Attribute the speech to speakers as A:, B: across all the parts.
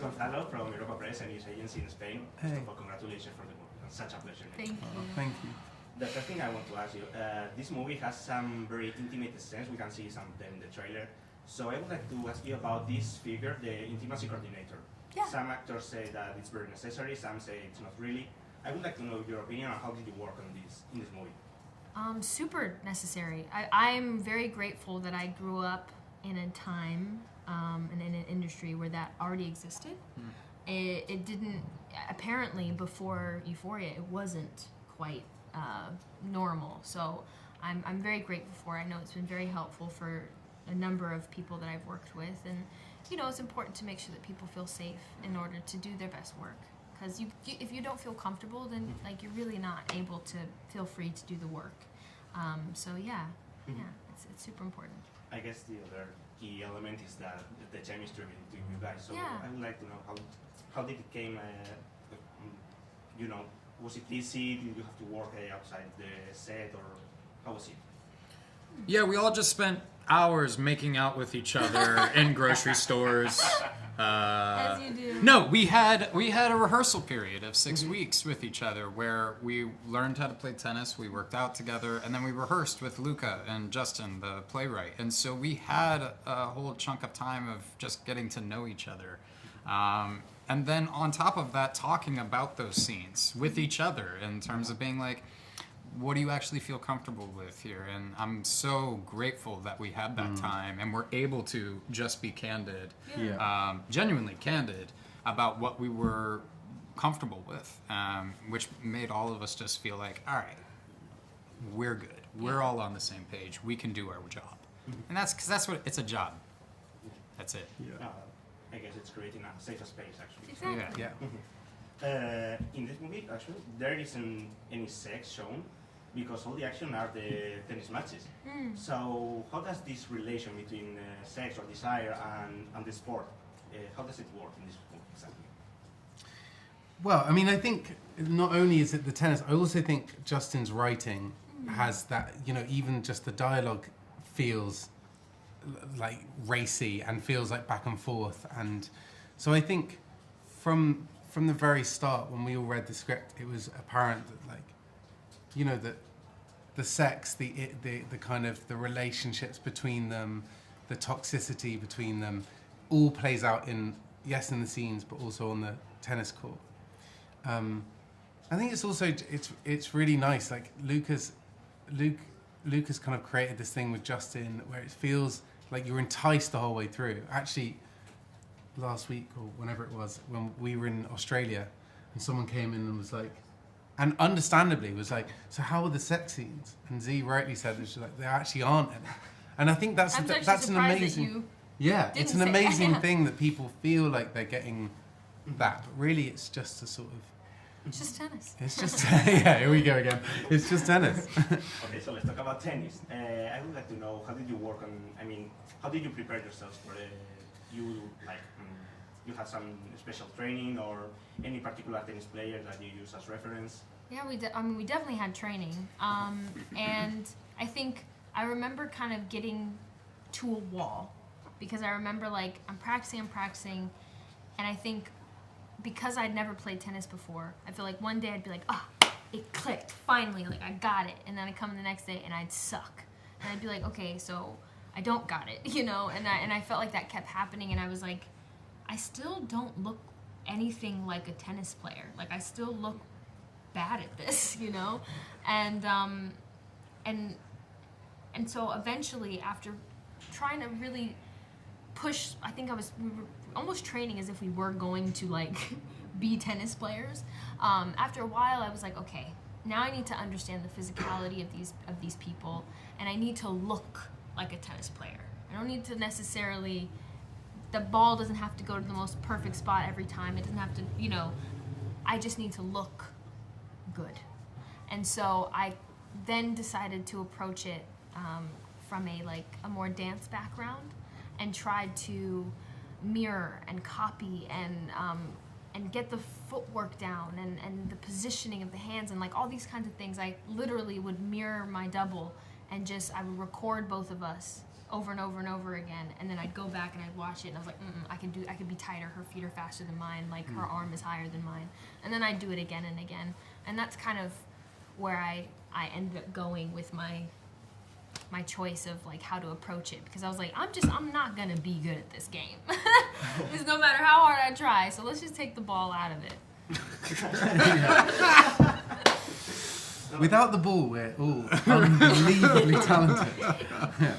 A: Gonzalo from Europa Press and his agency in Spain.
B: Hey.
A: First of all, congratulations for the movie. It's such a pleasure.
C: Thank you.
B: Thank you.
A: The first thing I want to ask you, this movie has some very intimate scenes. We can see some of them in the trailer. So I would like to ask you about this figure, the intimacy coordinator.
C: Yeah.
A: Some actors say that it's very necessary, some say it's not really. I would like to know your opinion on how did you work on this in this movie?
C: Super necessary. I'm very grateful that I grew up in a time and in an industry where that already existed. It didn't, apparently before Euphoria, it wasn't quite normal. So I'm very grateful for it. I know it's been very helpful for a number of people that I've worked with. And, you know, it's important to make sure that people feel safe in order to do their best work. Because if you don't feel comfortable, then like you're really not able to feel free to do the work. So yeah, it's super important.
A: I guess the other key element is that the chemistry between you guys. So
C: Yeah.
A: I would like to know how did it came, you know, was it easy? Did you have to work outside the set, or how was it?
D: Yeah, we all just spent hours making out with each other in grocery stores.
C: As you do.
D: No, we had a rehearsal period of 6 weeks with each other where we learned how to play tennis, we worked out together, and then we rehearsed with Luca and Justin, the playwright. And so we had a whole chunk of time of just getting to know each other. And then on top of that, talking about those scenes with each other in terms of being like, what do you actually feel comfortable with here? And I'm so grateful that we had that time and we're able to just be candid, genuinely candid about what we were comfortable with, which made all of us just feel like, all right, we're good. We're all on the same page. We can do our job. And that's because that's what it's a job. That's it.
A: I guess it's creating a safer space, actually.
C: Exactly.
D: Yeah.
A: In this movie, actually, there isn't any sex shown because all the action are the tennis matches. So how does this relation between sex or desire and the sport, how does it work in this movie exactly?
B: Well, I mean, I think not only is it the tennis, I also think Justin's writing has that, you know, even just the dialogue feels like racy and feels like back and forth. And so I think from the very start, when we all read the script, it was apparent that, like, you know, that the sex, the kind of the relationships between them, the toxicity between them, all plays out in the scenes, but also on the tennis court. I think it's also it's really nice. Like Luca's kind of created this thing with Justin where it feels like you're enticed the whole way through. Actually, last week or whenever it was, when we were in Australia, and someone came in and was like, and understandably was like, so how are the sex scenes? And Z rightly said, it's like, there actually aren't any. And I think that's
C: I'm actually
B: that's an
C: surprised
B: amazing,
C: that you
B: it's an
C: didn't say that,
B: amazing
C: yeah.
B: thing that people feel like they're getting that, but really it's just a sort of,
C: It's just tennis.
B: it's just, yeah, here we go again. It's just tennis.
A: Okay, so let's talk about tennis. I would like to know, how did you work on, I mean, how did you prepare yourselves for you, like, you had some special training or any particular tennis player that you use as reference?
C: Yeah, we definitely had training. And I think I remember kind of getting to a wall because I remember, like, I'm practicing, and I think because I'd never played tennis before, I feel like one day I'd be like, it clicked, finally, like I got it. And then I'd come in the next day and I'd suck. And I'd be like, okay, so I don't got it, you know? And I felt like that kept happening, and I was like, I still don't look anything like a tennis player. Like, I still look bad at this, you know? And so eventually, after trying to really push, I think we were almost training as if we were going to, like, be tennis players. After a while, I was like, okay, now I need to understand the physicality of these people, and I need to look like a tennis player. I don't need to necessarily, the ball doesn't have to go to the most perfect spot every time. It doesn't have to, you know, I just need to look good. And so I then decided to approach it from a more dance background, and tried to mirror and copy and get the footwork down and the positioning of the hands and, like, all these kinds of things. I literally would mirror my double and I would record both of us over and over and over again, and then I'd go back and I'd watch it, and I was like, I could be tighter. Her feet are faster than mine. Like her arm is higher than mine, and then I'd do it again and again, and that's kind of where I ended up going with my choice of like how to approach it, because I was like, I'm not gonna be good at this game, because no matter how hard I try. So let's just take the ball out of it.
B: Without the ball, we're all unbelievably talented. Yeah.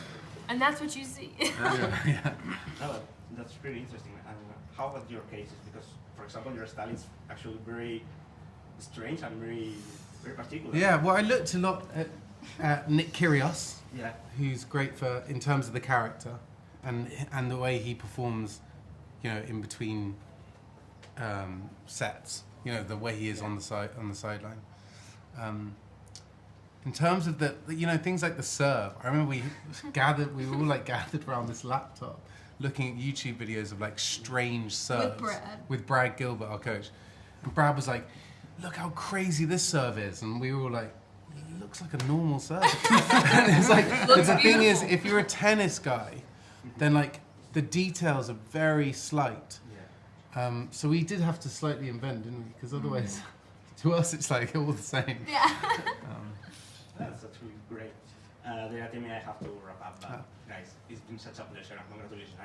C: And that's what you see.
B: Yeah.
A: No, that's pretty interesting. And how about your cases? Because, for example, your style is actually very strange and very particular.
B: Yeah, well, I looked a lot at Nick Kyrgios,
A: Yeah.
B: who's great in terms of the character and the way he performs, in between sets. The way he is on the sideline. In terms of things like the serve, I remember we were all like gathered around this laptop looking at YouTube videos of like strange serves. With Brad Gilbert, our coach. And Brad was like, look how crazy this serve is. And we were all like, it looks like a normal serve. And it's like, the thing is, if you're a tennis guy, then like the details are very slight. Yeah. So we did have to slightly invent, didn't we? Because otherwise, to us, it's like all the same.
C: Yeah.
A: That's actually great. I have to wrap up, but guys, it's been such a pleasure. Congratulations.